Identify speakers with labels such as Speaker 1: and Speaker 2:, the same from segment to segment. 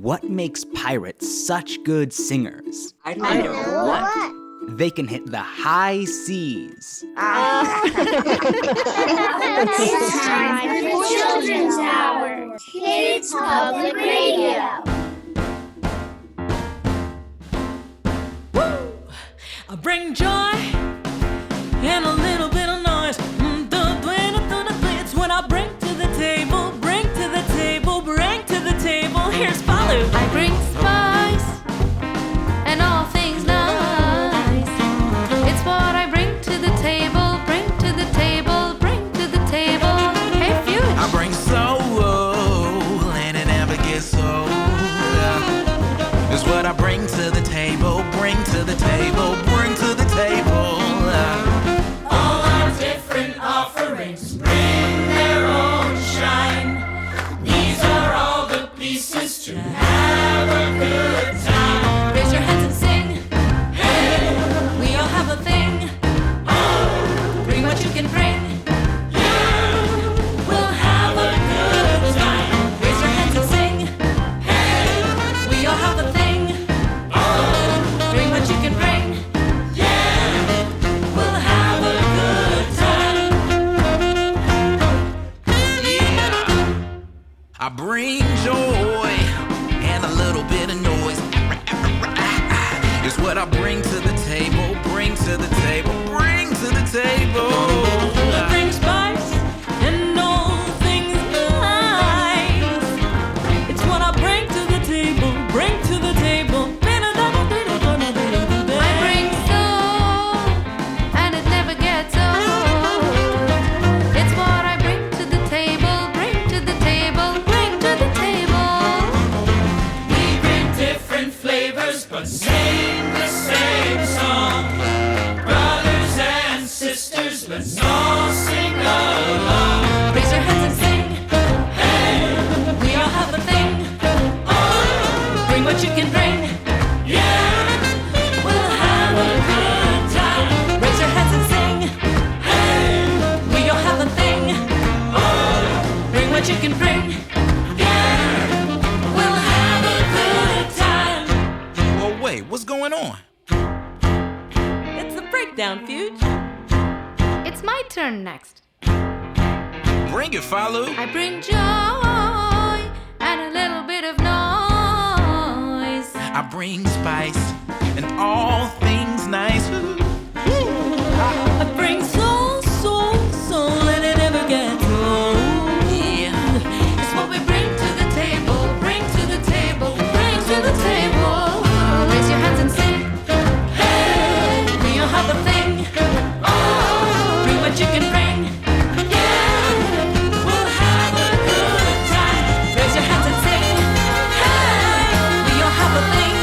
Speaker 1: what makes pirates such good singers?
Speaker 2: I know what?
Speaker 1: They can hit the high seas.
Speaker 3: It's time for Children's Hour, Kids Public Radio.
Speaker 4: Woo! I bring joy and a little bit of noise. It's what I bring to the table, bring to the table, bring to the table. Here's Falu.
Speaker 5: I bring spice and all things nice. It's what I bring to the table, bring to the table, bring to the table. Hey, Fuge.
Speaker 6: I bring soul and it never gets old. It's what I bring to the table, bring to the table, bring to the table.
Speaker 4: All our different offerings bring their own shine. These are all the pieces to have a good time.
Speaker 5: Raise your hands and sing.
Speaker 4: Hey,
Speaker 5: We all have a thing. Bring what you can bring.
Speaker 4: we'll have a good time.
Speaker 5: Raise your hands and sing.
Speaker 4: Hey,
Speaker 5: We all have a thing. Bring what you can bring.
Speaker 4: we'll have a good time.
Speaker 6: I bring joy and a little bit of noise. It's what I bring to the table, bring to the table, bring to the table.
Speaker 4: I bring spice and all things nice. It's what I bring to the table, bring to the table.
Speaker 5: I bring soul, and it never gets old. It's what I bring to the table, bring to the table, bring to the table.
Speaker 4: We bring different flavors, but sing the same song. Brothers and sisters, let's all sing along.
Speaker 5: Raise your hands and sing.
Speaker 4: Hey,
Speaker 5: We all have a thing. Bring what you can bring.
Speaker 4: we'll have a good time.
Speaker 5: Raise your hands and sing.
Speaker 4: Hey,
Speaker 5: We all have a thing. Bring what you can bring.
Speaker 4: we'll have a good time.
Speaker 6: Well, wait, what's going on?
Speaker 4: It's the breakdown, Fuge.
Speaker 5: It's my turn next.
Speaker 6: Bring it, Falu.
Speaker 5: I bring joy and a little bit of noise.
Speaker 6: I bring spice and all things nice.
Speaker 4: I bring soul, soul, soul, and it never gets old.
Speaker 6: Yeah.
Speaker 5: It's what we bring to the table, bring to the table, bring to the table. Raise your hands and sing. Hey, we all have a thing. Bring what you can bring.
Speaker 4: We'll have a good time.
Speaker 5: Raise your hands and sing. Hey, we all have a thing.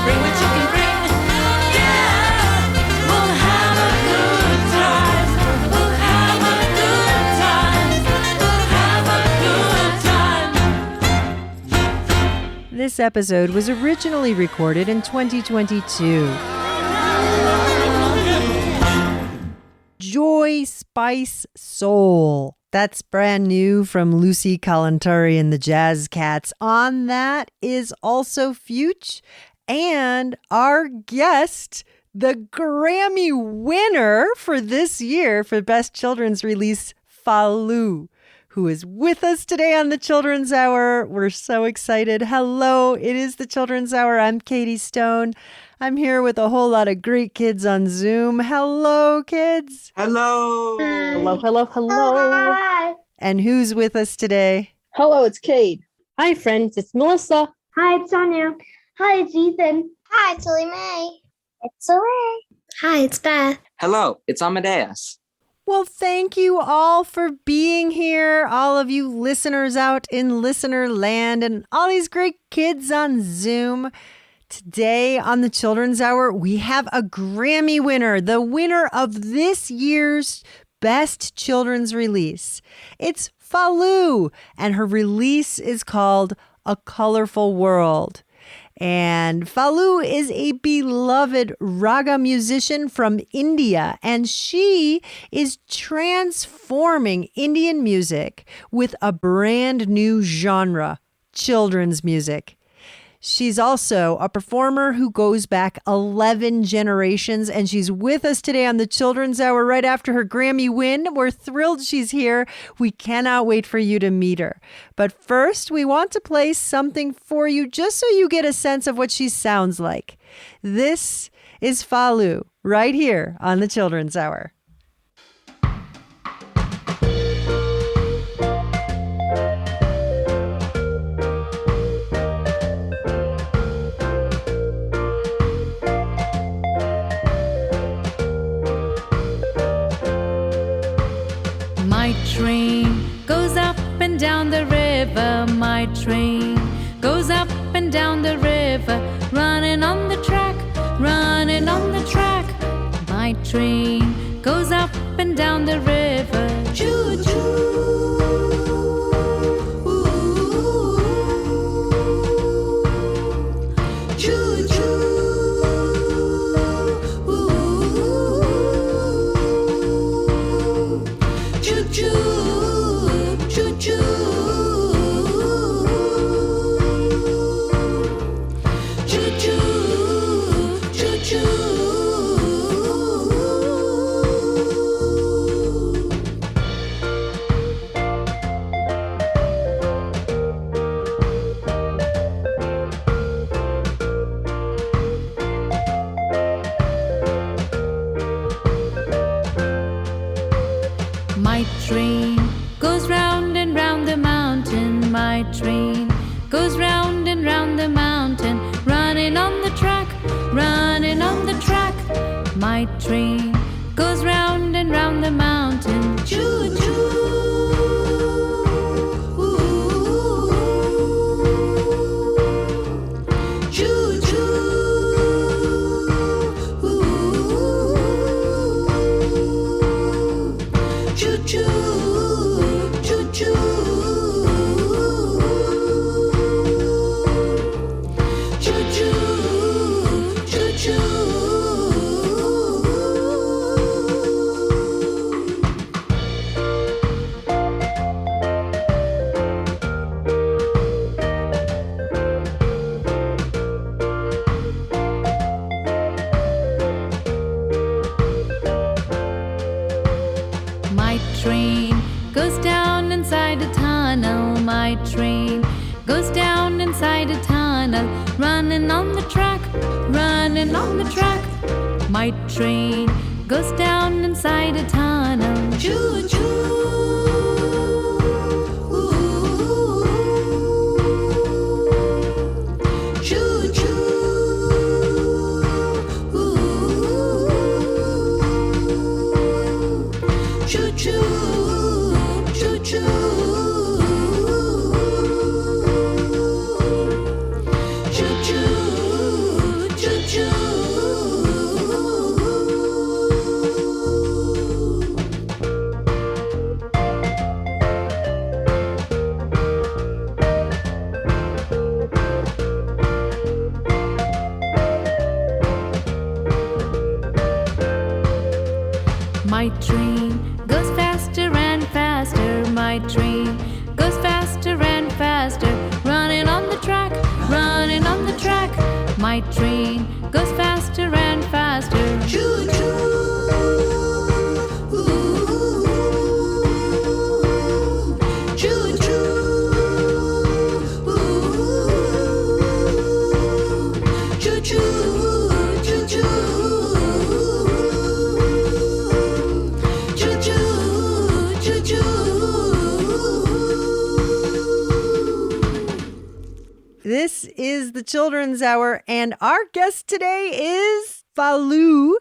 Speaker 5: Bring what you can bring.
Speaker 4: We'll have a good time. We'll have a good time. We'll have a good time.
Speaker 7: This episode was originally recorded in 2022. Joy, Spice, Soul. That's brand new from Lucy Kalantari and the Jazz Cats. On that is also Fuge and our guest, the Grammy winner for this year for Best Children's Release, Falu, who is with us today on the Children's Hour. We're so excited. Hello, it is the Children's Hour. I'm Katie Stone. I'm here with a whole lot of great kids on Zoom. Hello, kids.
Speaker 2: Hello.
Speaker 8: Hello, hello, hello.
Speaker 3: Hi.
Speaker 7: And who's with us today?
Speaker 8: Hello, it's Cade. Hi, friends. It's Melissa.
Speaker 3: Hi, it's Sonia. Hi, it's Ethan. Hi, it's Lily Mae. It's Soleil. Hi, it's Beth.
Speaker 2: Hello, it's Amadeus.
Speaker 7: Well, thank you all for being here, all of you listeners out in listener land and all these great kids on Zoom. Today on the Children's Hour, we have a Grammy winner, the winner of this year's Best Children's Release. It's Falu, and her release is called A Colorful World. And Falu is a beloved raga musician from India, and she is transforming Indian music with a brand new genre, children's music. She's also a performer who goes back 11 generations, and she's with us today on the Children's Hour right after her Grammy win. We're thrilled she's here. We cannot wait for you to meet her. But first, we want to play something for you just so you get a sense of what she sounds like. This is Falu right here on the Children's Hour.
Speaker 5: My train goes up and down the river. My train goes up and down the river. Running on the track, running on the track. My train goes up and down the river. Choo-choo. My train goes round and round the mountain. My train goes round and round the mountain. Running on the track, running on the track. My train goes round and round the mountain. Choo-choo. My train goes down inside a tunnel. My train goes down inside a tunnel. Running on the track, running on the track. My train goes down inside a tunnel. Choo-choo. My train goes faster and faster. My train goes faster and faster. Running on the track, running on the track. My train goes faster and faster. Choo-choo.
Speaker 7: This is the Children's Hour, and our guest today is Falu.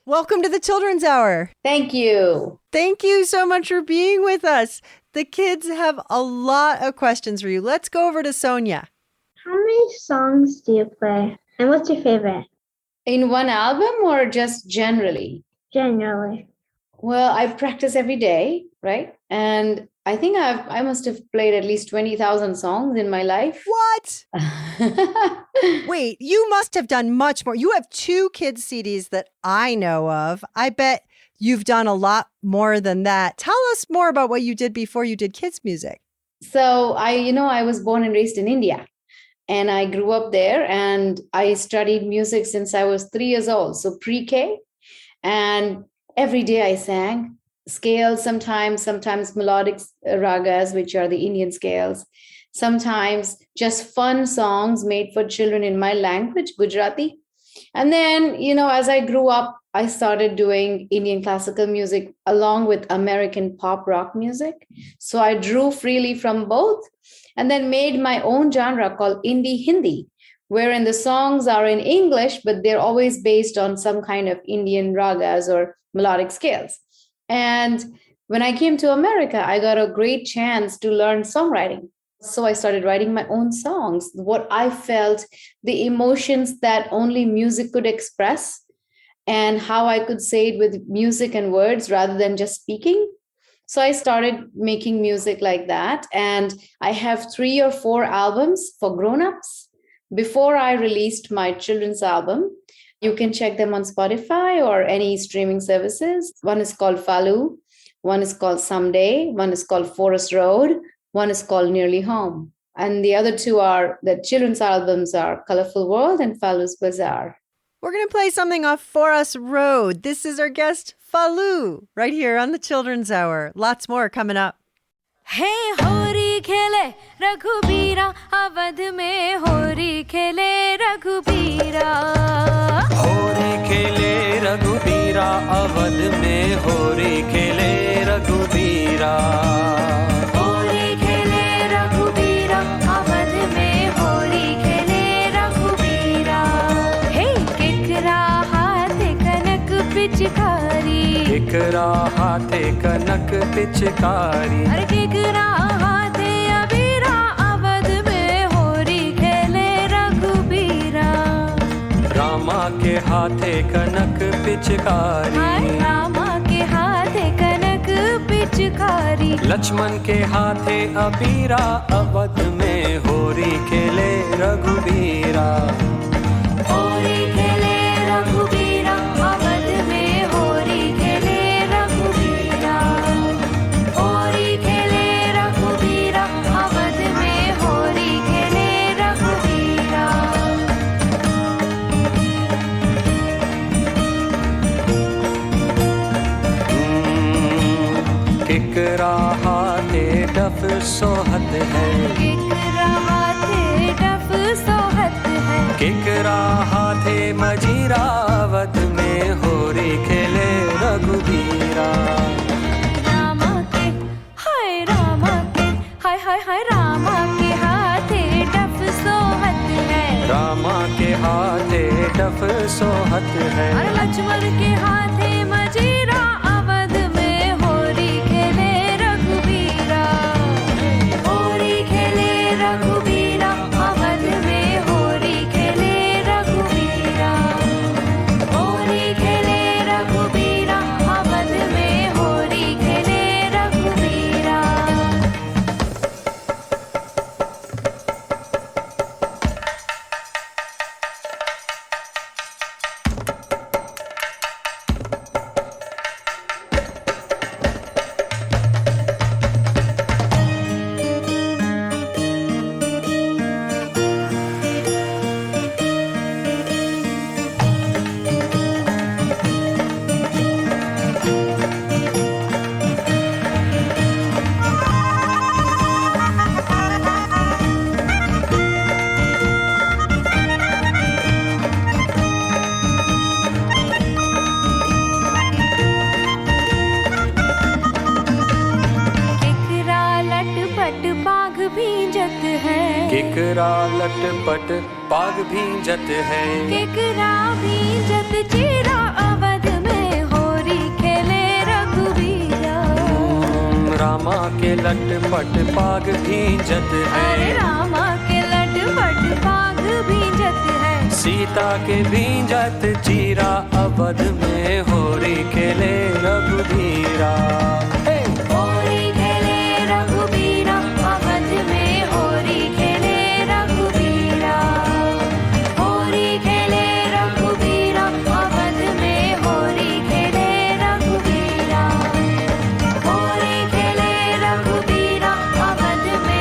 Speaker 7: Welcome to the Children's Hour.
Speaker 8: Thank you.
Speaker 7: Thank you so much for being with us. The kids have a lot of questions for you. Let's go over to Sonia.
Speaker 3: How many songs do you play? And what's your favorite?
Speaker 9: In one album or just generally?
Speaker 3: Generally.
Speaker 9: Well, I practice every day, right? And I think I must have played at least 20,000 songs in my life.
Speaker 7: What? Wait, you must have done much more. You have 2 kids' CDs that I know of. I bet you've done a lot more than that. Tell us more about what you did before you did kids' music.
Speaker 9: So I was born and raised in India, and I grew up there, and I studied music since I was 3 years old, so pre-K. And every day I sang scales, sometimes melodic ragas, which are the Indian scales, sometimes just fun songs made for children in my language, Gujarati. And then, as I grew up, I started doing Indian classical music along with American pop rock music. So I drew freely from both, and then made my own genre called Indie Hindi, wherein the songs are in English, but they're always based on some kind of Indian ragas or melodic scales. And when I came to America, I got a great chance to learn songwriting. So I started writing my own songs, what I felt, the emotions that only music could express, and how I could say it with music and words rather than just speaking. So I started making music like that. And I have 3 or 4 albums for grown-ups before I released my children's album. You can check them on Spotify or any streaming services. One is called Falu, one is called Someday, one is called Forest Road, one is called Nearly Home. And the other two are, the children's albums are Colorful World and Falu's Bazaar.
Speaker 7: We're going to play something off Forest Road. This is our guest, Falu, right here on the Children's Hour. Lots more coming up.
Speaker 5: Hey, hori khele Raghubira, Awadh mein hori khele Raghubira.
Speaker 10: Hori khele Raghubira, Awadh mein hori khele Raghubira.
Speaker 5: Hori khele Raghubira, Awadh mein hori khele Raghubira. Hey, kekra haath kanak pichkari.
Speaker 10: केकरा हाथे कनक पिचकारी.
Speaker 5: अरे केकरा हाथे अबीरा, अवध में होरी खेले रघुबीरा.
Speaker 10: रामा के हाथे कनक पिचकारी.
Speaker 5: रामा के हाथे कनक पिचकारी.
Speaker 10: लक्ष्मण के हाथे अबीरा, अवध में होरी खेले रघुबीरा.
Speaker 5: होरी खेले रघुबीरा, अवध में होरी खेले रघुबीरा. होरी खेले रघुबीरा, अवध में होरी खेले रघुबीरा.
Speaker 10: केकरा हाथे डफ सोहत है.
Speaker 5: केकरा हाथे डफ सोहत है.
Speaker 10: केकरा हाथे मजीरा, अवध में होरी खेले रघुबीरा.
Speaker 5: रामा के हाय रामा के हाय हाय हाय रामा के हाथे डफ सोहत है.
Speaker 10: रामा के हाथे डफ सोहत है.
Speaker 5: और लक्ष्मण के हाथे मजीरा, अवध में होरी खेले रघुबीरा. होरी खेले रघुबीरा, अवध में होरी खेले रघुबीरा. होरी खेले रघुबीरा, अवध में होरी खेले रघुबीरा. केकरा लटपट बाघ भींजत है.
Speaker 10: केकरा लटपट पाग भींजत है.
Speaker 5: केकरा भींजत चीरा, अवध में होरी खेले रघुबीरा.
Speaker 10: रामा के लटपट पाग भींजत है.
Speaker 5: अरे रामा के लटपट बाघ भींजत है.
Speaker 10: सीता के भींजत चीरा, अवध में होरी खेले रघुबीरा.
Speaker 5: होरी खेले रघुबीरा, अवध में होरी खेले रघुबीरा. होरी खेले रघुबीरा, अवध में होरी खेले रघुबीरा. होरी खेले रघुबीरा, अवध में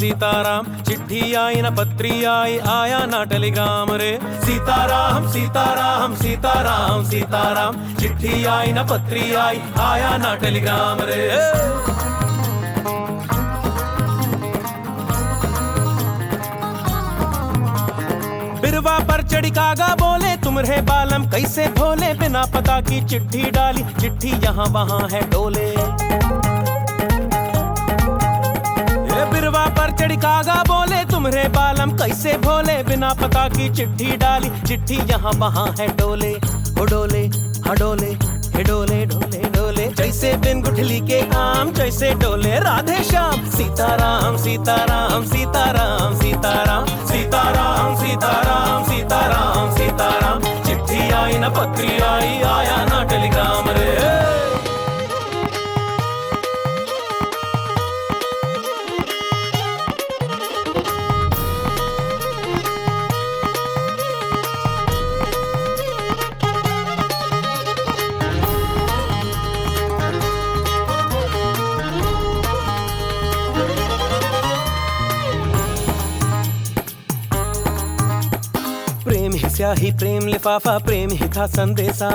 Speaker 10: सीताराम चिट्ठी आई न पत्री आई आया ना टेलीग्राम रे सीताराम सीताराम सीताराम सीताराम चिट्ठी आई न पत्री आई आया ना टेलीग्राम रे बिरवा पर चढ़ी कागा बोले तुम रहे बालम कैसे भोले बिना पता की चिट्ठी डाली चिट्ठी यहाँ वहाँ है डोले बिरवा पर चढ़ी कागा बोले तुम रे बालम कैसे भोले बिना पता की चिट्ठी डाली चिट्ठी यहाँ वहाँ है डोले हो डोले हाँ डोले हे डोले डोले डोले जैसे बिन गुठली के आम जैसे डोले राधे श्याम सीताराम सीताराम सीताराम सीताराम सीताराम सीताराम सीताराम सीताराम चिट्ठी आई ना पत्री आई आया ना टेलीग्राम रे स्याही प्रेम लिफाफा प्रेम ही था संदेशा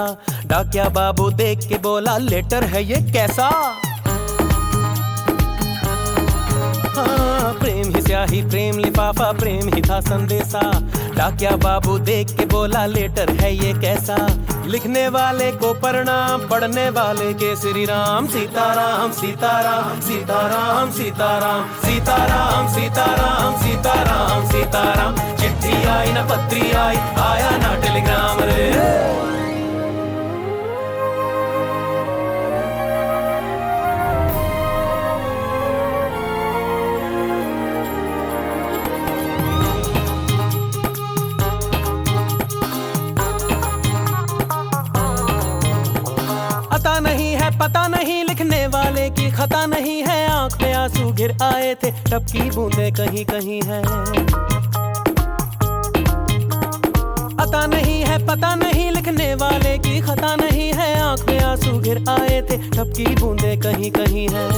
Speaker 10: डाकिया बाबू देख के बोला लेटर है ये कैसा प्रेम ही स्याही प्रेम लिफाफा प्रेम ही था संदेशा डाकिया बाबू देख के बोला लेटर है ये कैसा लिखने वाले को प्रणाम पढ़ने वाले के श्री राम सीताराम सीताराम सीताराम सीताराम सीताराम सीताराम सीताराम सीताराम चिट्ठी आई ना पत्री आई आया ना टेलीग्राम रे पता नहीं लिखने वाले की खता नहीं है आंख में आंसू गिर आए थे टपकी बूंदे कहीं कहीं है पता नहीं है पता नहीं लिखने वाले की खता नहीं है आंख में आंसू गिर आए थे टपकी बूंदे कहीं कहीं है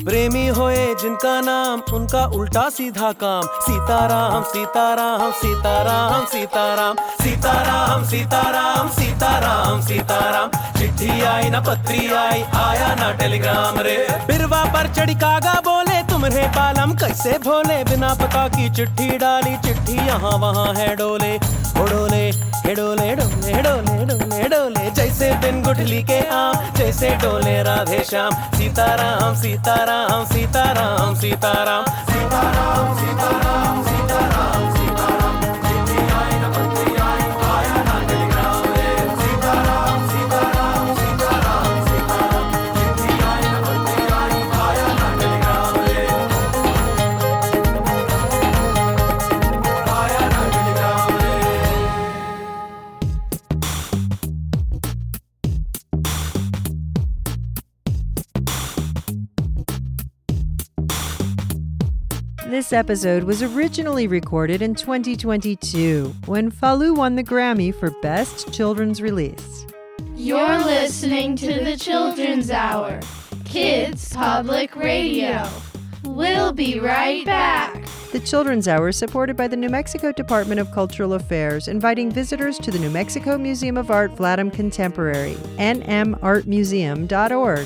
Speaker 10: प्रेमी होए जिनका नाम उनका उल्टा सीधा काम सीताराम सीताराम सीताराम सीताराम सीताराम सीताराम सीताराम सीताराम चिट्ठी आई ना पत्री आई आया ना टेलीग्राम रे बिरवा पर चढ़ी कागा बोले तुम रे बालम कैसे भोले बिना पता की चिट्ठी डाली चिट्ठी यहाँ वहाँ है डोले ओ डोले हे डोले डोले डोले डोले डोले जैसे बिन गुठली के आम जैसे डोले राधे श्याम सीताराम सीताराम सीताराम सीताराम सीताराम सीताराम सीताराम सीताराम चिट्ठी आई ना पत्री आई आया ना टेलीग्राम रे सीताराम सीताराम सीताराम सीताराम चिट्ठी आई ना पत्री आई आया ना टेलीग्राम रे आया ना टेलीग्राम रे
Speaker 7: This episode was originally recorded in 2022 when Falu won the Grammy for Best Children's Release.
Speaker 11: You're listening to the Children's Hour, Kids Public Radio. We'll be right back.
Speaker 7: The Children's Hour is supported by the New Mexico Department of Cultural Affairs, inviting visitors to the New Mexico Museum of Art Vladam Contemporary, nmartmuseum.org.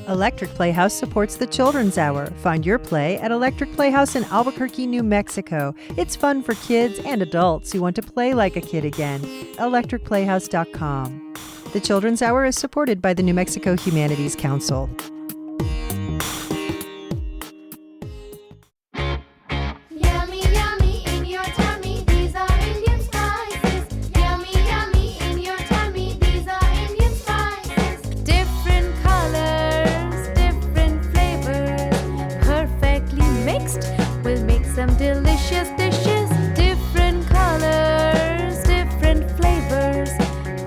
Speaker 7: Electric Playhouse supports the Children's Hour. Find your play at Electric Playhouse in Albuquerque, New Mexico. It's fun for kids and adults who want to play like a kid again. electricplayhouse.com. The Children's Hour is supported by the New Mexico Humanities Council.
Speaker 5: Some delicious dishes, different colors, different flavors,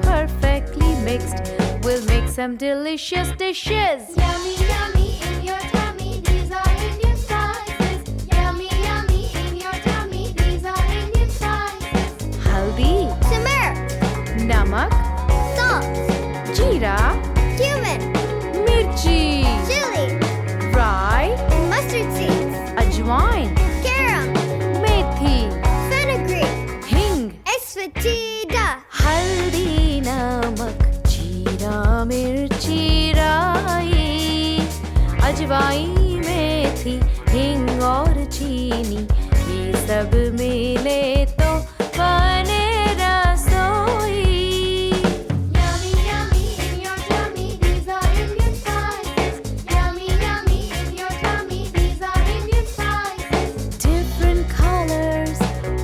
Speaker 5: perfectly mixed. We'll make some delicious dishes.
Speaker 11: Yummy, yummy in your tummy. These are Indian spices. Yummy, yummy in your tummy. These are Indian spices.
Speaker 5: Haldi,
Speaker 11: Turmeric,
Speaker 5: namak,
Speaker 11: salt,
Speaker 5: jeera,
Speaker 11: cumin,
Speaker 5: mirchi,
Speaker 11: chili,
Speaker 5: raw Ajwain,
Speaker 3: Garum,
Speaker 5: Methi,
Speaker 3: fenugreek,
Speaker 5: Hing,
Speaker 3: asafoetida,
Speaker 5: Haldi, Namak, Jeera, Mirchi, Rai, Ajwain, Methi, Hing और चीनी ये सब मिले तो बने रसोई.
Speaker 11: Yummy, yummy in your tummy, these are Indian spices. Yummy, yummy in your tummy, these are Indian spices.
Speaker 5: Different colors,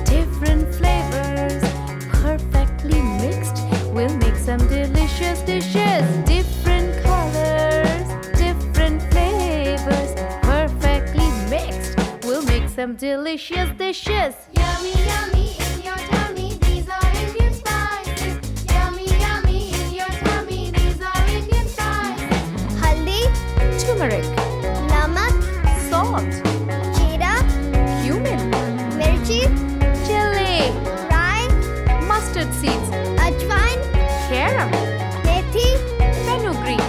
Speaker 5: different flavors, perfectly mixed will make some delicious dishes. Different colors, different flavors, perfectly mixed will make some delicious dishes.
Speaker 11: Yummy, yummy in your tummy, these are Indian spices. Yummy, yummy in your tummy, these are Indian spices.
Speaker 3: haldi,
Speaker 5: Turmeric,
Speaker 3: namak,
Speaker 5: salt,
Speaker 3: jeera,
Speaker 5: cumin,
Speaker 3: mirchi,
Speaker 5: chili,
Speaker 3: rye,
Speaker 5: mustard seeds,
Speaker 3: ajwain,
Speaker 5: garum,
Speaker 3: methi,
Speaker 5: fenugreek,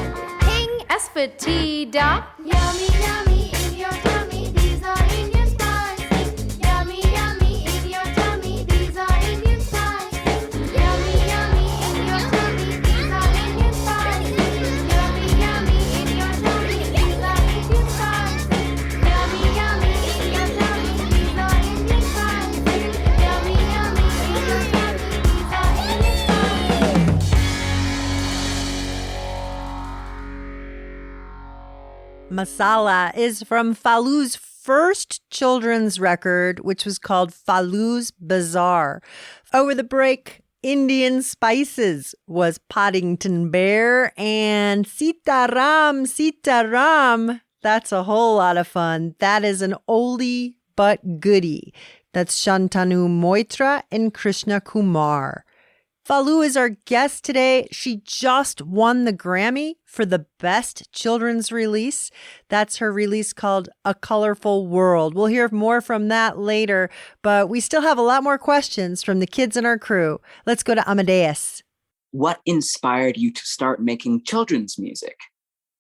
Speaker 3: hing,
Speaker 5: asafoetida.
Speaker 11: Yummy, yummy in your tummy, these are Indian spices. Yummy, yummy in your tummy, these are Indian spices. Yummy, yummy in your tummy, these are Indian spices. Yummy, yummy in your tummy, these are Indian spices. Yummy, yummy in your tummy, these are Indian spices. Yummy, yummy in your tummy, these are Indian spices.
Speaker 7: Masala is from Falu's first children's record, which was called Falu's Bazaar. Over the break, Indian Spices was Poddington Bear, and Sitaram, Sitaram. That's a whole lot of fun. That is an oldie but goodie. That's Shantanu Moitra and Krishna Kumar. Falu is our guest today. She just won the Grammy for the best children's release. That's her release called A Colorful World. We'll hear more from that later, but we still have a lot more questions from the kids in our crew. Let's go to Amadeus.
Speaker 2: What inspired you to start making children's music?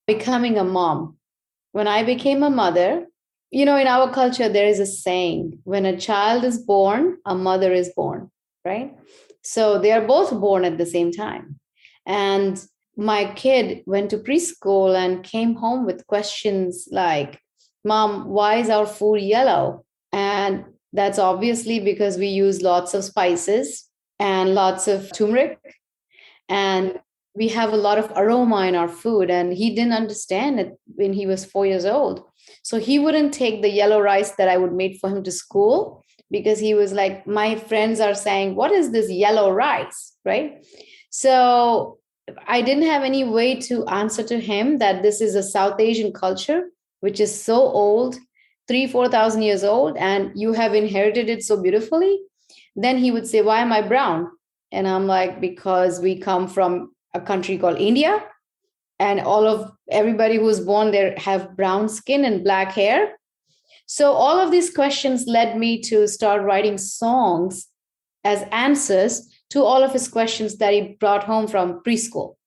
Speaker 9: Becoming a mom. When I became a mother, in our culture, there is a saying, when a child is born, a mother is born, right? So they are both born at the same time. And my kid went to preschool and came home with questions like, Mom, why is our food yellow? And that's obviously because we use lots of spices and lots of turmeric. And we have a lot of aroma in our food. And he didn't understand it when he was 4 years old. So he wouldn't take the yellow rice that I would make for him to school, because he was like, my friends are saying, what is this yellow rice, right? So I didn't have any way to answer to him that this is a South Asian culture, which is so old, 4,000 years old, and you have inherited it so beautifully. Then he would say, why am I brown? And I'm like, because we come from a country called India, and everybody who's born there have brown skin and black hair. So all of these questions led me to start writing songs as answers to all of his questions that he brought home from preschool.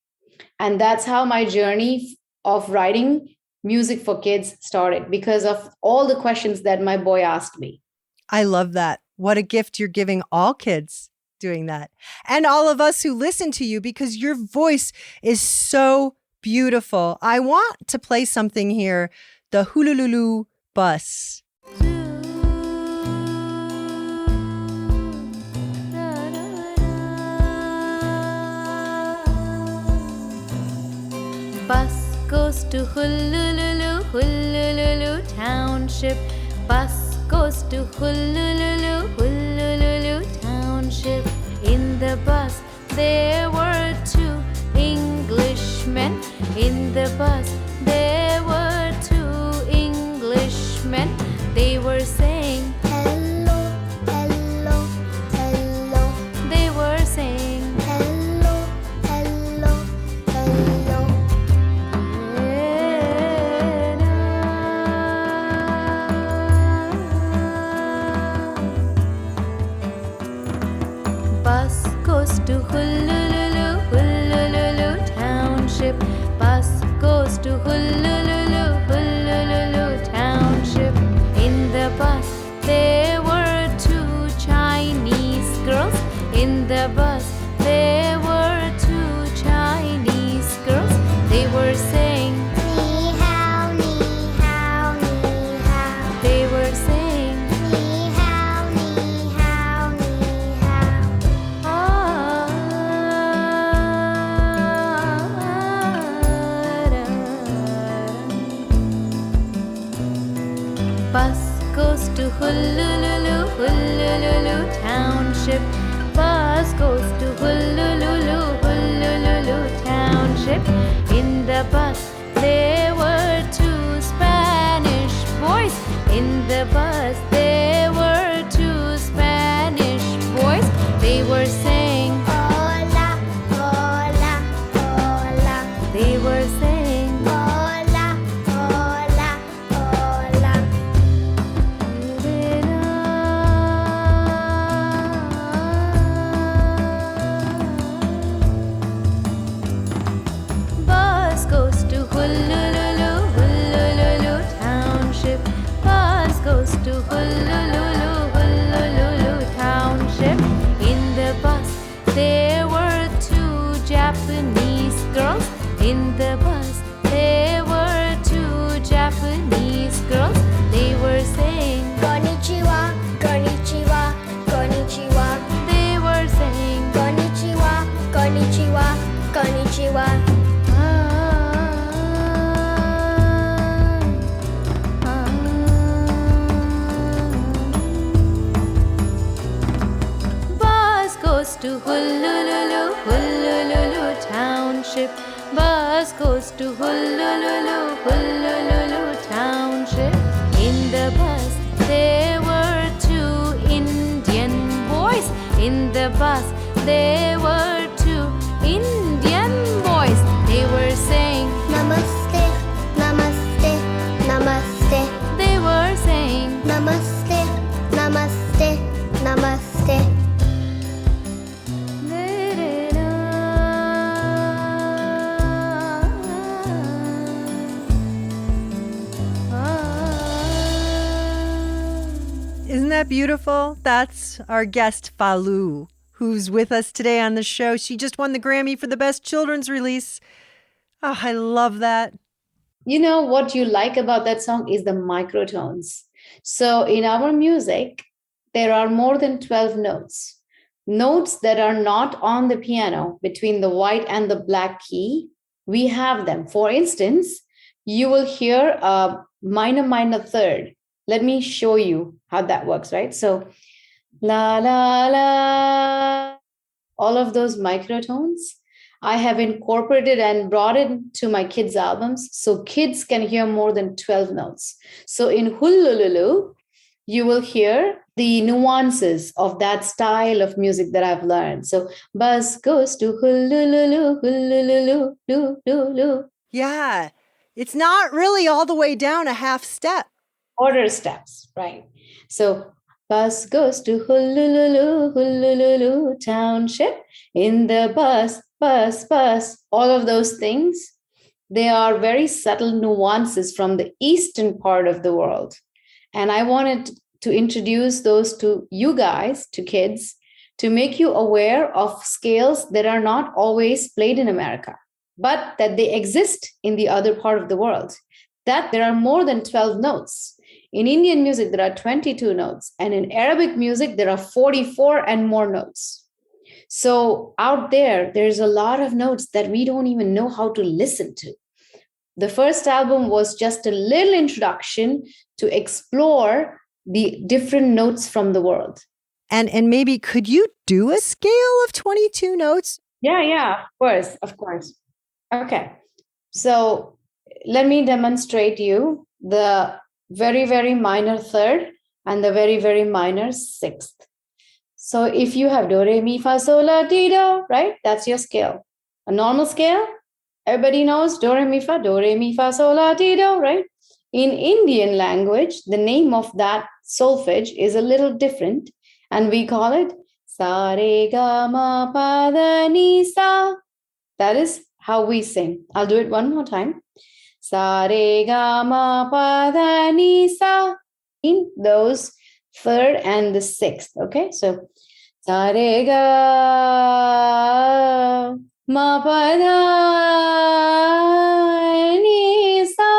Speaker 9: And that's how my journey of writing music for kids started, because of all the questions that my boy asked me.
Speaker 7: I love that. What a gift you're giving all kids doing that. And all of us who listen to you, because your voice is so beautiful. I want to play something here, the Hulululu Bus.
Speaker 5: Bus goes to Hulululu, Hulululu Township. Bus goes to Hulululu, Hulululu Township. In the bus there were 2 Englishmen. In the bus there were 2 Englishmen. They were saying,
Speaker 3: hello, hello, hello.
Speaker 5: They were saying,
Speaker 3: hello, hello, hello.
Speaker 5: Bus goes to Hulululu, Hulululu Township. Bus goes to Hulululu, Hulululu Township. In the the bus there were two Chinese girls. They were saying,
Speaker 11: Ni hao, ni hao, ni hao.
Speaker 5: they were saying,
Speaker 11: Ni hao, ni hao, ni hao.
Speaker 5: Bus goes to Honolulu, Honolulu Township. Bus goes to Honolulu, Honolulu Township. In the bus there were two Spanish boys. In the bus there were two Spanish boys. They were saying,
Speaker 11: Hola, hola, hola.
Speaker 5: they were saying,
Speaker 11: Hola, hola, hola.
Speaker 5: Bus goes to Honolulu, Honolulu Township. Bus goes to Honolulu, Honolulu Township. In the bus there were two Japanese girls. In the bus there were two Japanese girls. They were saying,
Speaker 11: Konnichiwa, konnichiwa, konnichiwa.
Speaker 5: they were saying,
Speaker 11: Konnichiwa, konnichiwa, konnichiwa.
Speaker 5: Bus goes to Honolulu, Honolulu Township. Bus goes to Honolulu, Honolulu Township. In the bus there were two Indian boys. In the bus there were two Indian boys. They were saying,
Speaker 11: Namaste, namaste, namaste.
Speaker 5: they were saying,
Speaker 11: Namaste, namaste, namaste.
Speaker 7: Isn't that beautiful? That's our guest, Falu, who's with us today on the show. She just won the Grammy for the Best Children's Release. Oh, I love that.
Speaker 9: You know what you like about that song is the microtones. So in our music, there are more than 12 notes. Notes that are not on the piano between the white and the black key, we have them. For instance, you will hear a minor third. Let me show you how that works, right? So la, la, la, all of those microtones, I have incorporated and brought it to my kids' albums so kids can hear more than 12 notes. So in Hulululu, you will hear the nuances of that style of music that I've learned. So bus goes to Hulululu, Hulululu, Lulu.
Speaker 7: Yeah, it's not really all the way down a half step.
Speaker 9: Order steps, right? So bus goes to Hulululu, Hulululu Township. In the bus, all of those things, they are very subtle nuances from the eastern part of the world. And I wanted to introduce those to you guys, to kids, to make you aware of scales that are not always played in America, but that they exist in the other part of the world, that there are more than 12 notes. In Indian music, there are 22 notes, and in Arabic music, there are 44 and more notes. So out there, there's a lot of notes that we don't even know how to listen to. The first album was just a little introduction to explore the different notes from the world.
Speaker 7: And maybe could you do a scale of 22 notes?
Speaker 9: Yeah, of course. Okay. So let me demonstrate you the very, very minor third and the very, very minor sixth. So if you have do, re, mi, fa, sol, la, ti, do, right? That's your scale. A normal scale, everybody knows do, re, mi, fa, sol, la, ti, do, right? In Indian language, the name of that solfege is a little different, and we call it sa, re, ga, ma, pa, da, ni, sa. That is how we sing. I'll do it one more time. Sa, re, ga, ma, pa, da, ni, sa. In those third and the sixth, okay? So Sarega ma pa dha ni sa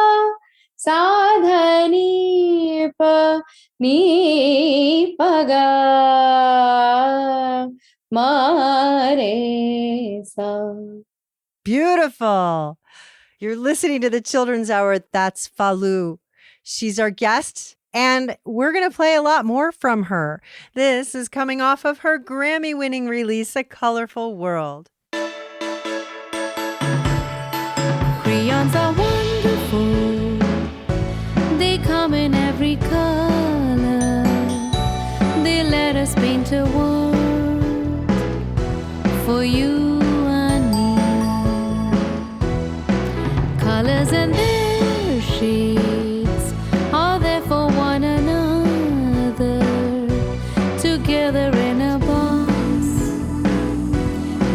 Speaker 9: sa dha ni pa ni pa ga ma re sa.
Speaker 7: Beautiful. You're listening to the Children's Hour. That's Falu. She's our guest, and we're going to play a lot more from her. This is coming off of her Grammy-winning release, A Colorful World.
Speaker 5: Crayons are wonderful. They come in every color. They let us paint a world for you and me. Colors and their shades are there for one another. Together in a box,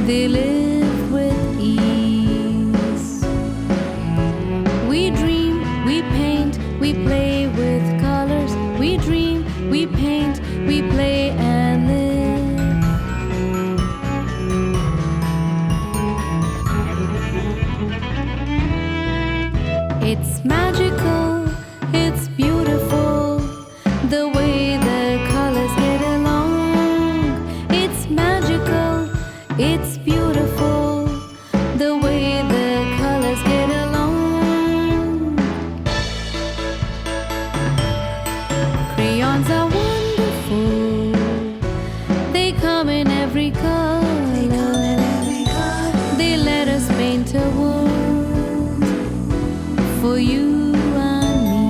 Speaker 5: they live with ease. We dream, we paint, we play with colors. We dream, we paint, we play and live. It's magical, it's beautiful, the way the colors get along. It's magical, it's beautiful, the way the colors get along. Crayons are wonderful, they come in every color. They let us paint a world for you and me.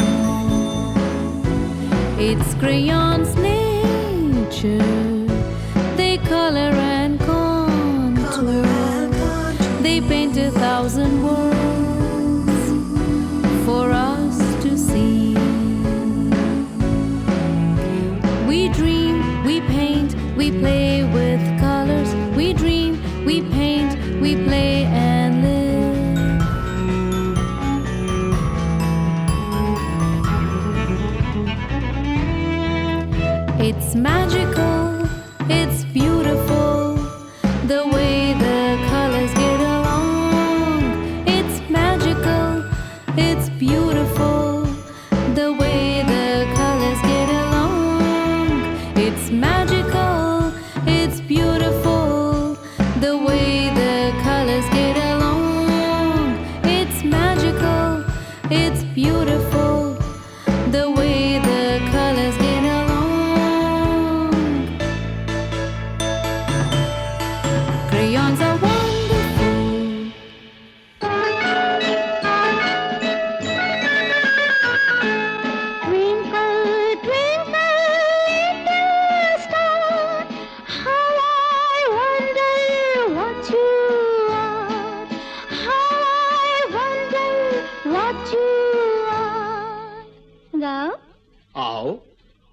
Speaker 5: It's crayons nature, they color and contour. They paint 1,000 worlds for us to see. We dream, we paint, we play with colors. We dream, we paint, we play and live. It's magical, it's beautiful, the way the colors get along. It's magical, it's beautiful, the way the colors get along. It's magical, it's beautiful, the way the colors get along. It's magical, it's beautiful, the way the colors get along. Crayons are wonderful.
Speaker 11: Twinkle, twinkle, little star, how I wonder what you are. How I wonder what you are. Go.
Speaker 10: Ow.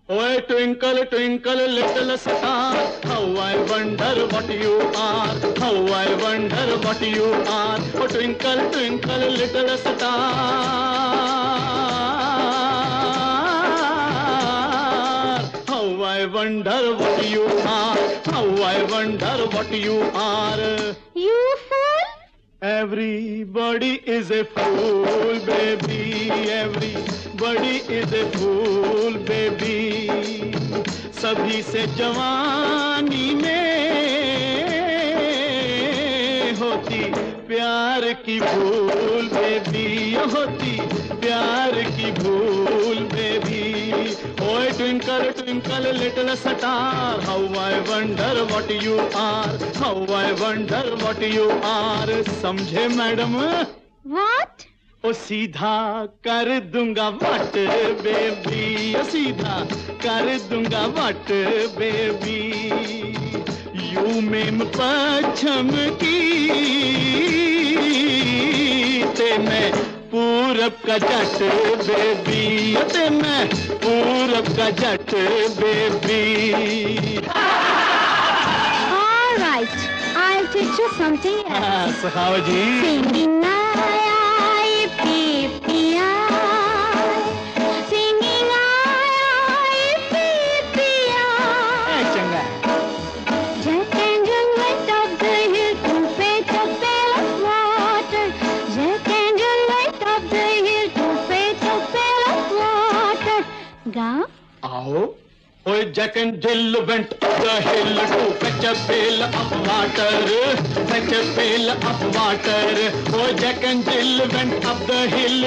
Speaker 10: Oh, twinkle, twinkle, little star, how I wonder what you are. How I wonder what you are. Oh, twinkle, twinkle, little star, how I wonder what you are. How I wonder what you are.
Speaker 11: You fool!
Speaker 10: Everybody is a fool, baby. Everybody is a fool, baby. सभी से जवानी में होती प्यार की भूल, baby. होती प्यार की भूल, baby. Oh, twinkle, twinkle, little star, how I wonder what you are. How I wonder what you are. समझे मैडम?
Speaker 11: What?
Speaker 10: ओ सीधा कर दूंगा वट बेबी. ओ सीधा कर दूंगा वट बेबी. यू मेम पश्चिम की ते मैं पूरब का जट बेबी. ते मैं पूरब का जट baby.
Speaker 11: All right, I'll teach you something else.
Speaker 10: सखाओ जी.
Speaker 11: Singing I, PPI. Singing I, PPI.
Speaker 10: चंगा.
Speaker 12: Oh, Jack and Jill went up the hill to fetch a pail of water. Fetch a pail of water. Oh, Jack and Jill went up the hill.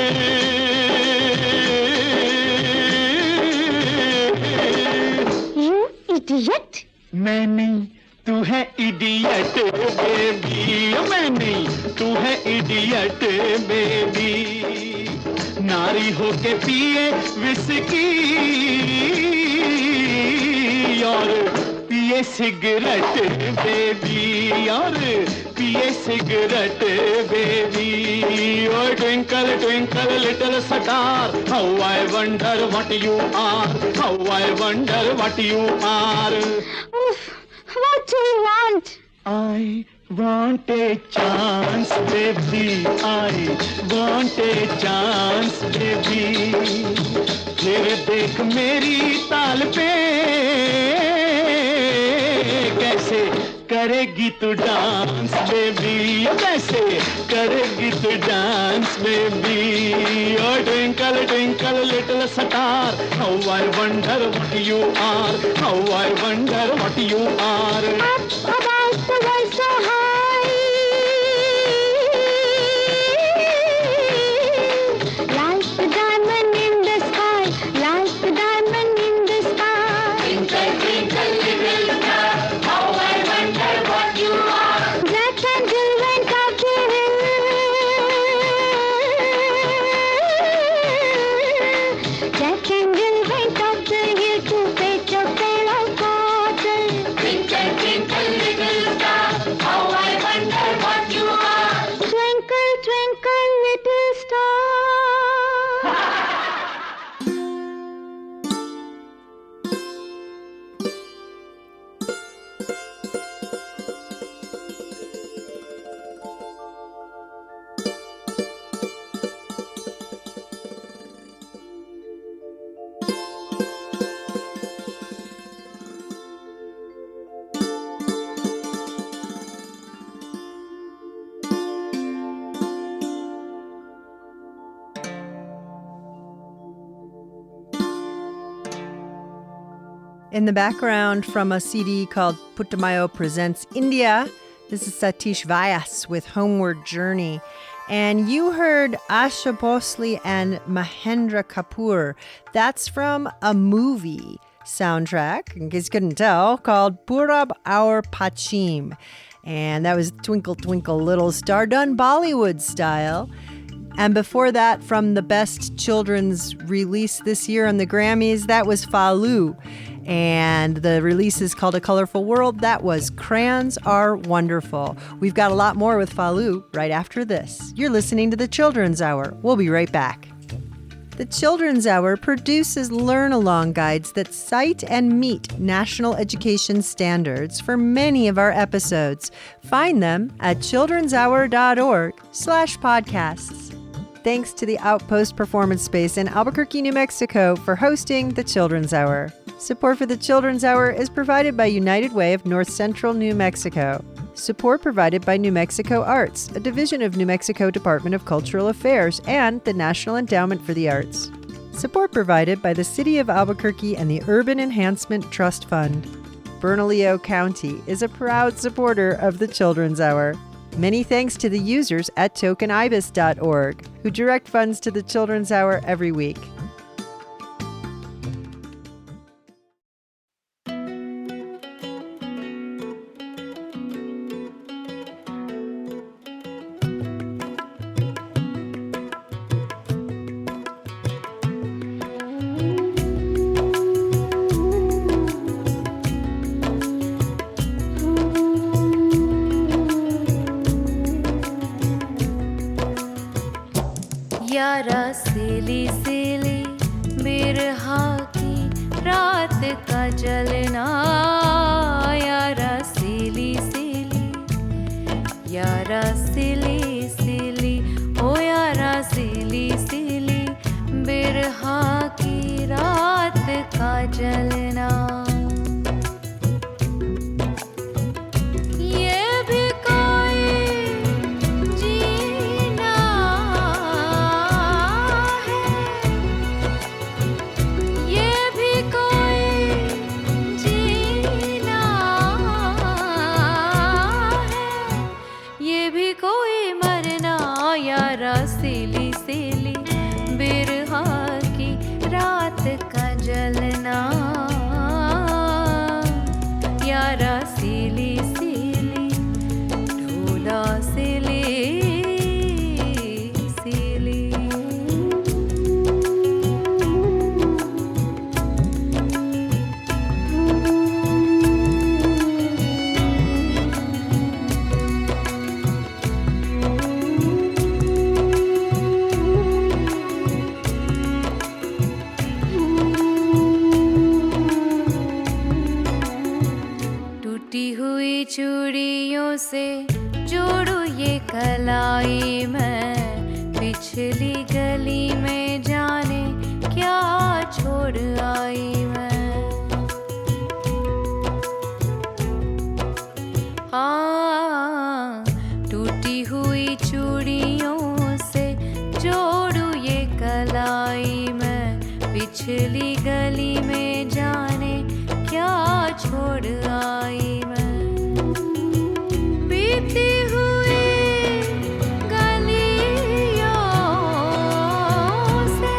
Speaker 3: You idiot!
Speaker 12: मैं नहीं, तू है idiot baby. मैं नहीं, तू है idiot baby. नारी होके पिए विस्की और पिए सिगरेट बेबी और पिए सिगरेट बेबी और twinkle twinkle little star how I wonder what you are how I wonder what you are
Speaker 3: What do you want?
Speaker 12: I want a chance, baby. I want a chance, baby. फिर देख मेरी ताल पे कैसे करेगी तू dance baby कैसे करेगी तू डांस बेबी ओ twinkle twinkle little star how I wonder what you are how I wonder what you are
Speaker 3: Up above the world so high, like the diamond in the sky, like the diamond in the sky.
Speaker 4: Twinkle, twinkle, little star, how I wonder what you are.
Speaker 3: Jack and Jill went up the hill. Jack and Jill went up the hill to fetch a pail of water.
Speaker 4: Twinkle, twinkle, little star, how I wonder what you are.
Speaker 3: Twinkle, twinkle, little star.
Speaker 7: In the background from a CD called Putumayo Presents India, this is Satish Vyas with Homeward Journey. And you heard Asha Bhosle and Mahendra Kapoor. That's from a movie soundtrack, in case you couldn't tell, called Purab Aur Pachim. And that was Twinkle Twinkle Little Star, done Bollywood style. And before that, from the best children's release this year on the Grammys, that was Falu. And the release is called A Colorful World. That was Crayons Are Wonderful. We've got a lot more with Falu right after this. You're listening to the Children's Hour. We'll be right back. The Children's Hour produces learn-along guides that cite and meet national education standards for many of our episodes. Find them at childrenshour.org/podcasts. Thanks to the Outpost Performance Space in Albuquerque, New Mexico for hosting the Children's Hour. Support for the Children's Hour is provided by United Way of North Central New Mexico. Support provided by New Mexico Arts, a division of New Mexico Department of Cultural Affairs and the National Endowment for the Arts. Support provided by the City of Albuquerque and the Urban Enhancement Trust Fund. Bernalillo County is a proud supporter of the Children's Hour. Many thanks to the users at tokenibis.org, who direct funds to the Children's Hour every week.
Speaker 5: यारा सिली सिली बिरहा की रात का जलना यारा सिली सिली यारा सिली सिली ओ यारा सिली सिली बिरहा की रात का जलना चूड़ियों से जोड़ू ये कलाई मैं पिछली गली में जाने क्या छोड़ आई मैं हाँ टूटी हुई चूड़ियों से जोड़ू ये कलाई मैं पिछली गली में जाने क्या छोड़ आई मैं बीती हुई गलियों से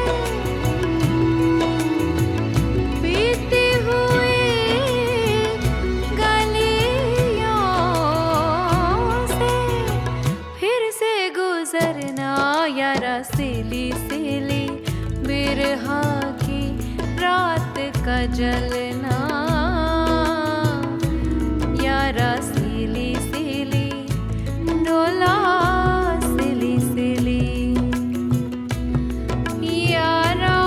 Speaker 5: बीती हुई गलियों से फिर से गुजरना यारा सिली सिली बिरहा की रात का जलना यारा सिली सिली डोला सिली सिली यारा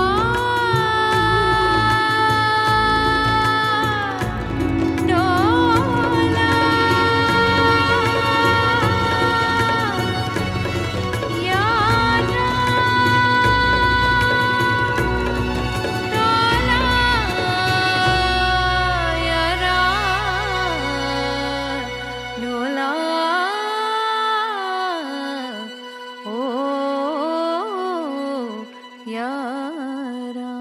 Speaker 5: डोला यारा डोला यारा डोला ओ यारा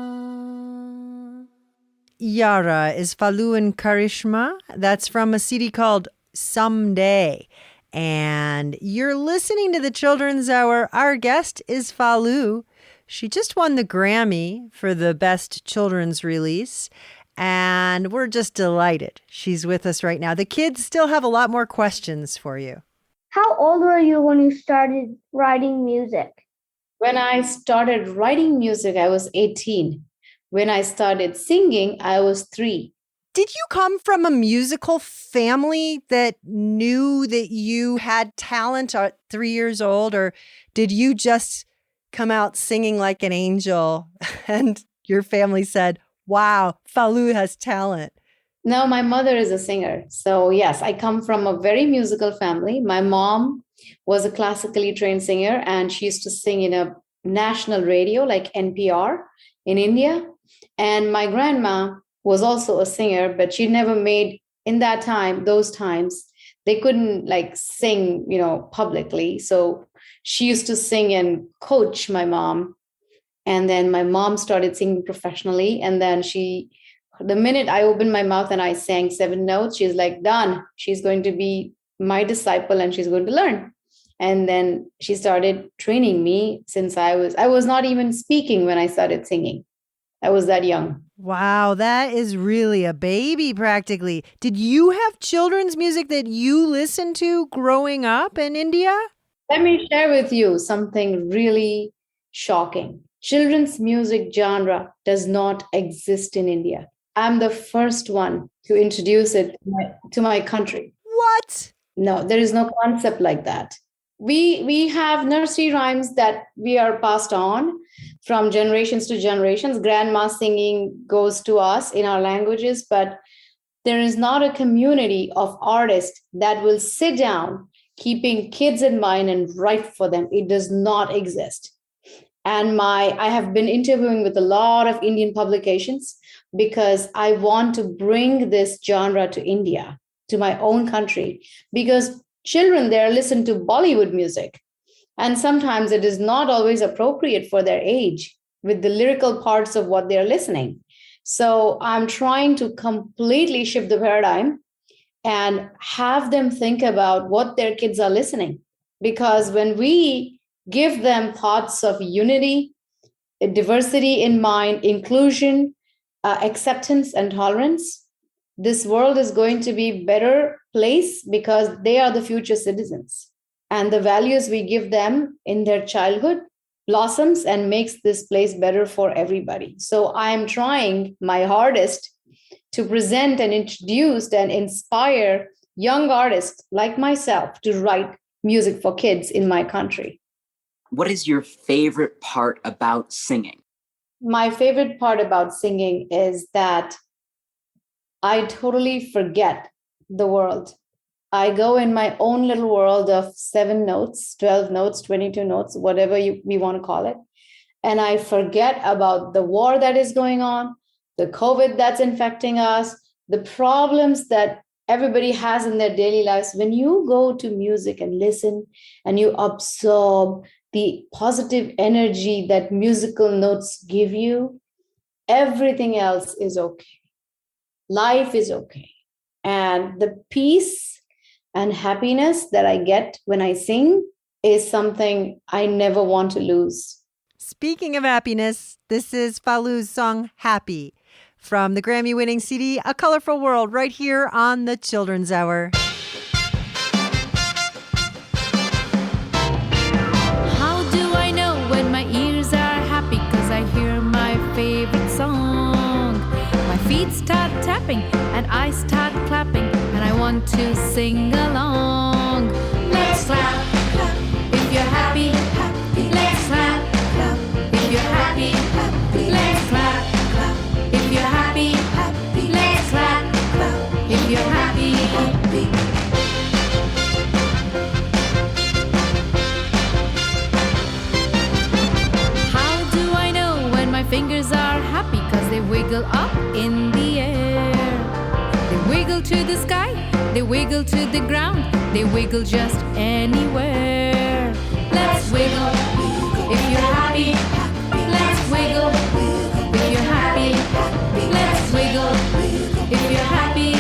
Speaker 7: Yara is Falu and Karishma. That's from a CD called Someday. And you're listening to the Children's Hour. Our guest is Falu. She just won the Grammy for the best children's release. And we're just delighted she's with us right now. The kids still have a lot more questions for you.
Speaker 3: How old were you when you started writing music?
Speaker 9: When I started writing music, I was 18. When I started singing, I was 3.
Speaker 7: Did you come from a musical family that knew that you had talent at 3 years old, or did you just come out singing like an angel and your family said, wow, Falu has talent?
Speaker 9: No, my mother is a singer. So yes, I come from a very musical family. My mom was a classically trained singer and she used to sing in a national radio like NPR in India. And my grandma was also a singer, but she never made in that time, those times, they couldn't like sing, publicly. So she used to sing and coach my mom. And then my mom started singing professionally. And then the minute I opened my mouth and I sang 7 notes, she's like, done. She's going to be my disciple and she's going to learn. And then she started training me since I was not even speaking when I started singing. I was that young.
Speaker 7: Wow, that is really a baby practically. Did you have children's music that you listened to growing up in India?
Speaker 9: Let me share with you something really shocking. Children's music genre does not exist in India. I'm the first one to introduce it to my country.
Speaker 7: What?
Speaker 9: No, there is no concept like that. We have nursery rhymes that we are passed on from generations to generations. Grandma singing goes to us in our languages, but there is not a community of artists that will sit down, keeping kids in mind and write for them. It does not exist. And I have been interviewing with a lot of Indian publications because I want to bring this genre to India, to my own country, because children there listen to Bollywood music. And sometimes it is not always appropriate for their age with the lyrical parts of what they're listening. So I'm trying to completely shift the paradigm and have them think about what their kids are listening. Because when we give them thoughts of unity, diversity in mind, inclusion, acceptance, and tolerance, this world is going to be a better place because they are the future citizens. And the values we give them in their childhood blossoms and makes this place better for everybody. So I'm trying my hardest to present and introduce and inspire young artists like myself to write music for kids in my country.
Speaker 2: What is your favorite part about singing?
Speaker 9: My favorite part about singing is that I totally forget the world. I go in my own little world of 7 notes, 12 notes, 22 notes, whatever we want to call it. And I forget about the war that is going on, the COVID that's infecting us, the problems that everybody has in their daily lives. When you go to music and listen and you absorb the positive energy that musical notes give you, everything else is okay. Life is okay. And the peace and happiness that I get when I sing is something I never want to lose.
Speaker 7: Speaking of happiness, this is Falu's song Happy from the Grammy-winning CD A Colorful World right here on the Children's Hour.
Speaker 5: How do I know when my ears are happy? 'Cause I hear my favorite song. My feet start tapping and I start clapping and I want to sing along. Let's clap, clap if you're happy. Let's clap, clap if you're happy. Let's clap, clap if you're happy. Let's clap, clap if you're happy. How do I know when my fingers are happy? 'Cause they wiggle up in the air. They wiggle to the sky, they wiggle to the ground, they wiggle just anywhere. Let's wiggle if you're happy. Let's wiggle if you're happy. Let's wiggle if you're happy.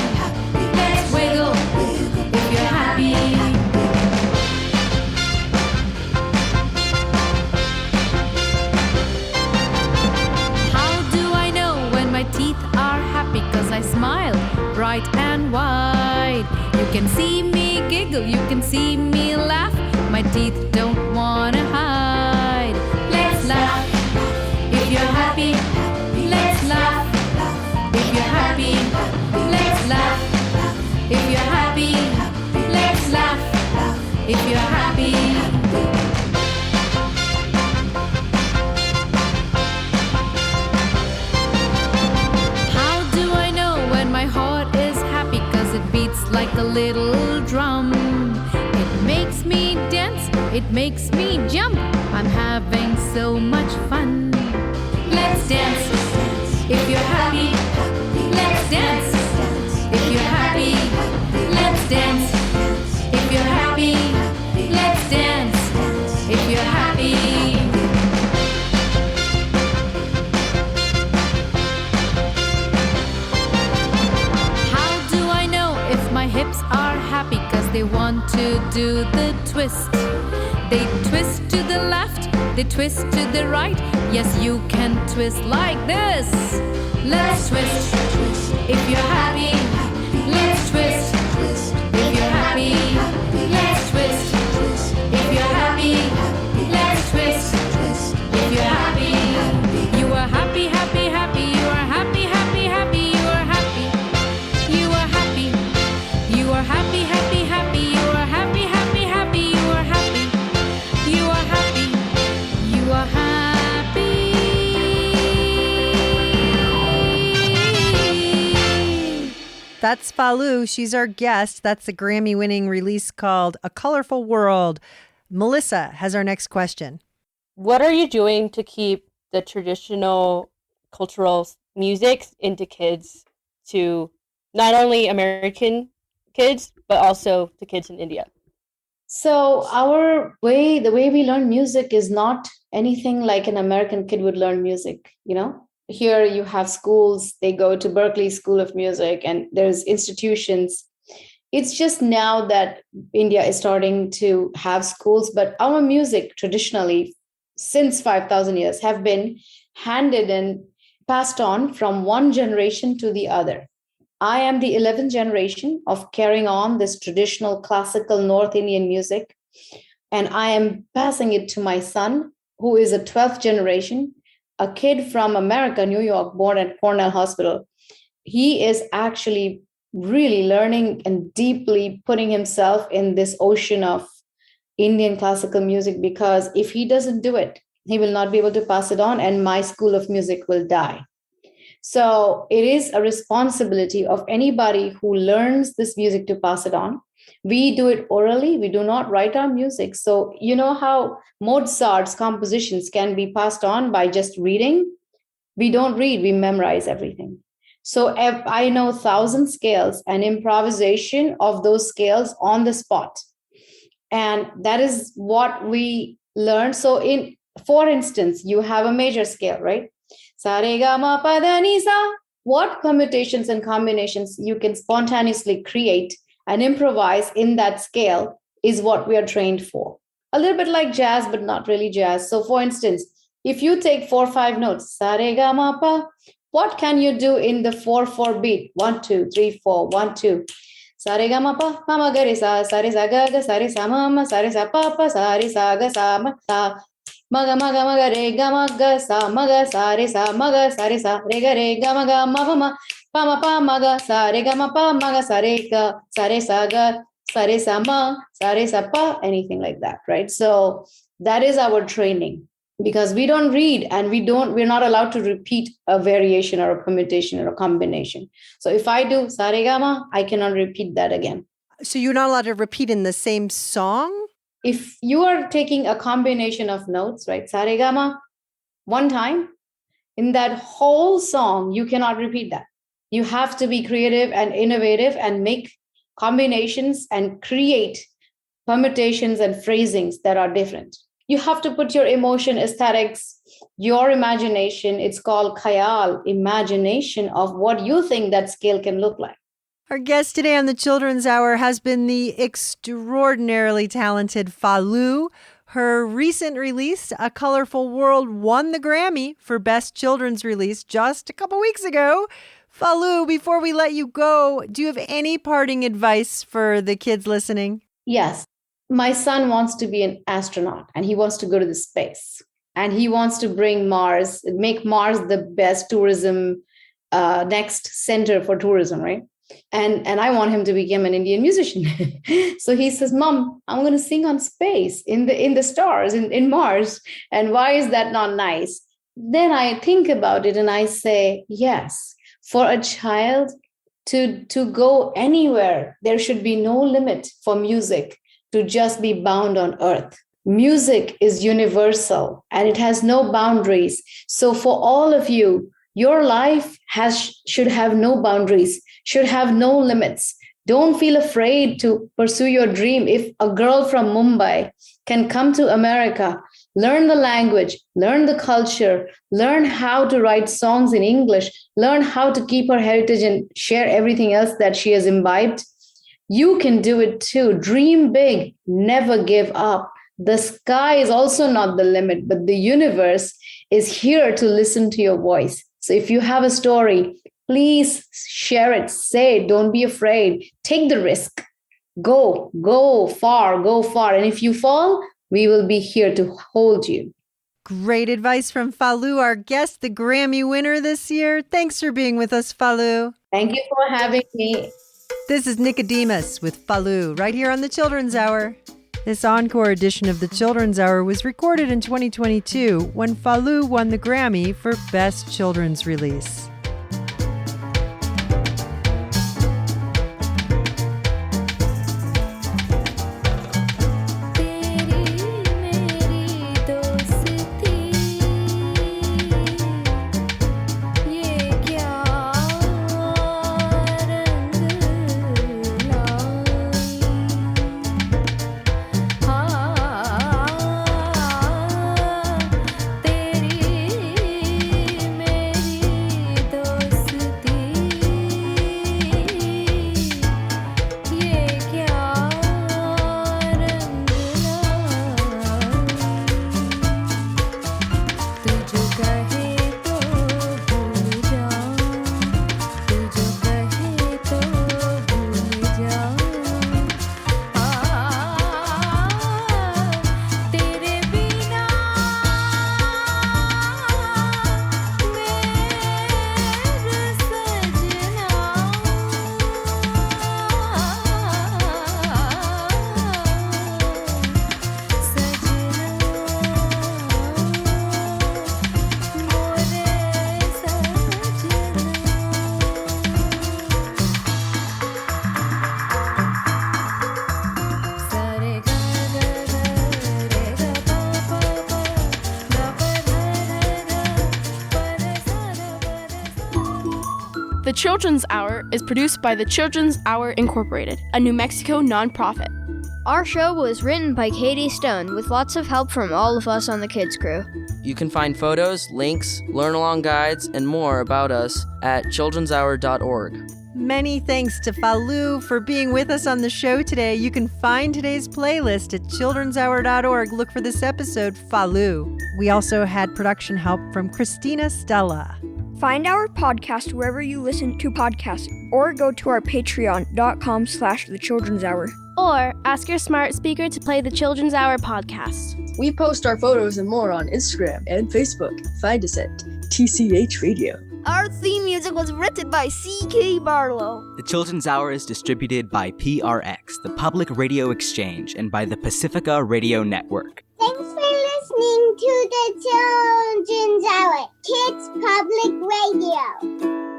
Speaker 5: Let's wiggle if you're happy. How do I know when my teeth are happy? 'Cause I smile bright and wide. You can see me giggle, you can see me laugh. My teeth don't wanna hide. Let's laugh if you're happy. Let's laugh if you're happy. Let's laugh if you're happy. Let's laugh if you're happy. How do I know when my heart is happy? 'Cause it beats like a little drum. It makes me dance, it makes me jump. I'm having so much fun. Let's dance if you're happy. Let's dance if you're happy. Let's dance if you're happy. Let's dance if you're happy. How do I know if my hips are happy? 'Cause they want to do the twist. They twist to the left, they twist to the right. Yes, you can twist like this. Let's twist if you're happy. Let's twist if you're happy. Let's twist if you're happy. Let's twist if you're happy. You are happy, happy, happy. You are happy, happy, happy. You are happy. You are happy. You are happy, happy, happy. You are happy, happy, happy. You are happy. You are happy. You are happy.
Speaker 7: That's Falu. She's our guest. That's the Grammy-winning release called A Colorful World. Melissa has our next question.
Speaker 8: What are you doing to keep the traditional cultural music into kids, to not only American kids, but also to kids in India?
Speaker 9: So the way we learn music is not anything like an American kid would learn music, you know? Here you have schools, they go to Berklee School of Music and there's institutions. It's just now that India is starting to have schools, but our music traditionally, since 5,000 years, have been handed and passed on from one generation to the other. I am the 11th generation of carrying on this traditional classical North Indian music, and I am passing it to my son, who is a 12th generation, a kid from America, New York, born at Cornell Hospital. He is actually really learning and deeply putting himself in this ocean of Indian classical music, because if he doesn't do it, he will not be able to pass it on, and my school of music will die. So it is a responsibility of anybody who learns this music to pass it on. We do it orally. We do not write our music. So, you know how Mozart's compositions can be passed on by just reading? We don't read, we memorize everything. So if I know 1,000 scales and improvisation of those scales on the spot. And that is what we learn. So for instance, you have a major scale, right? Sa re ga ma pa da ni sa. What permutations and combinations you can spontaneously create and improvise in that scale is what we are trained for. A little bit like jazz, but not really jazz. So for instance, if you take 4-5 notes, sa re ga ma pa, what can you do in the 4/4 beat? 1 2 3 4 1 2. Sa re ga ma pa ma ga re sa re sa ga sa re sa ma sa re sa pa sa re sa ga sa ma ga re ga ma ga sa re sa re ga ma ga sa re ga ma ga sa re sa pa, anything like that, right? So that is our training, because we don't read and we're not allowed to repeat a variation or a permutation or a combination. So if I do sa re ga ma, I cannot repeat that again.
Speaker 7: So you're not allowed to repeat in the same song?
Speaker 9: If you are taking a combination of notes, right, sa re ga ma, one time, in that whole song, you cannot repeat that. You have to be creative and innovative and make combinations and create permutations and phrasings that are different. You have to put your emotion, aesthetics, your imagination. It's called khayal, imagination of what you think that scale can look like.
Speaker 7: Our guest today on the Children's Hour has been the extraordinarily talented Falu. Her recent release, A Colorful World, won the Grammy for Best Children's Release just a couple weeks ago. Falu, before we let you go, do you have any parting advice for the kids listening?
Speaker 9: Yes. My son wants to be an astronaut and he wants to go to the space. And he wants to make Mars the best tourism, next center for tourism, right? And I want him to become an Indian musician. So he says, Mom, I'm going to sing on space in the stars, in Mars. And why is that not nice? Then I think about it and I say, yes, for a child to go anywhere, there should be no limit for music to just be bound on earth. Music is universal and it has no boundaries. So for all of you, your life should have no boundaries, should have no limits. Don't feel afraid to pursue your dream. If a girl from Mumbai can come to America, learn the language, learn the culture, learn how to write songs in English, learn how to keep her heritage and share everything else that she has imbibed, you can do it too. Dream big, never give up. The sky is also not the limit, but the universe is here to listen to your voice. So if you have a story, please share it, say it, don't be afraid, take the risk, go far. And if you fall, we will be here to hold you.
Speaker 7: Great advice from Falu, our guest, the Grammy winner this year. Thanks for being with us, Falu.
Speaker 9: Thank you for having me.
Speaker 7: This is Nicodemus with Falu, right here on the Children's Hour. This encore edition of the Children's Hour was recorded in 2022 when Falu won the Grammy for Best Children's Release.
Speaker 13: Children's Hour is produced by the Children's Hour Incorporated, a New Mexico nonprofit.
Speaker 14: Our show was written by Katie Stone with lots of help from all of us on the kids crew.
Speaker 15: You can find photos, links, learn-along guides, and more about us at childrenshour.org.
Speaker 7: Many thanks to Falu for being with us on the show today. You can find today's playlist at childrenshour.org. Look for this episode, Falu. We also had production help from Christina Stella.
Speaker 16: Find our podcast wherever you listen to podcasts, or go to our patreon.com/The Children's Hour.
Speaker 17: Or ask your smart speaker to play the Children's Hour podcast.
Speaker 18: We post our photos and more on Instagram and Facebook. Find us at TCH Radio.
Speaker 16: Our theme music was written by C.K. Barlow.
Speaker 1: The Children's Hour is distributed by PRX, the Public Radio Exchange, and by the Pacifica Radio Network.
Speaker 3: Thanks for listening to the Children's Hour, Kids Public Radio.